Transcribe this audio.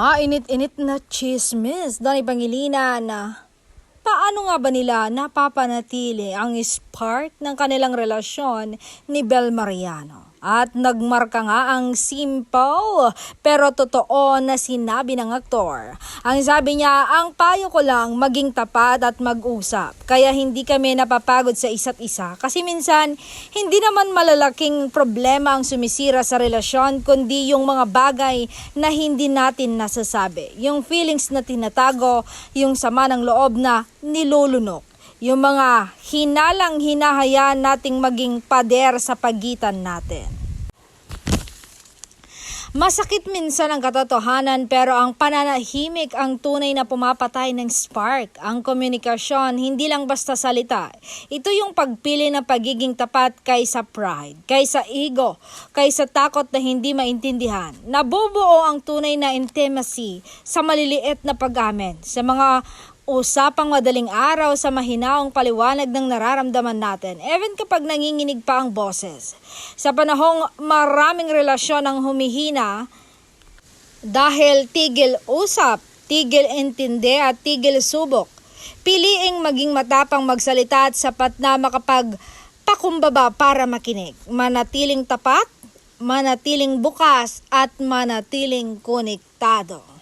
Mainit-init na chismis Donnie Pangilinan na paano nga ba nila napapanatili ang spark ng kanilang relasyon ni Bel Mariano? At nagmarka nga ang simple pero totoo na sinabi ng aktor. Ang sabi niya, ang payo ko lang maging tapat at mag-usap. Kaya hindi kami napapagod sa isa't isa. Kasi minsan, hindi naman malalaking problema ang sumisira sa relasyon, kundi yung mga bagay na hindi natin nasasabi. Yung feelings na tinatago, yung sama ng loob na nilulunok. Yung mga hinalang hinahayaan nating maging pader sa pagitan natin. Masakit minsan ang katotohanan pero ang pananahimik ang tunay na pumapatay ng spark. Ang komunikasyon, hindi lang basta salita. Ito yung pagpili ng pagiging tapat kaysa pride, kaysa ego, kaysa takot na hindi maintindihan. Nabubuo ang tunay na intimacy sa maliliit na pag-amin, sa mga usapang madaling araw, sa mahinaong paliwanag ng nararamdaman natin, even kapag nanginginig pa ang boses. Sa panahong maraming relasyon ang humihina dahil tigil usap, tigil intindi at tigil subok, piliing maging matapang magsalita at sapat na makapagpakumbaba para makinig. Manatiling tapat, manatiling bukas at manatiling konektado.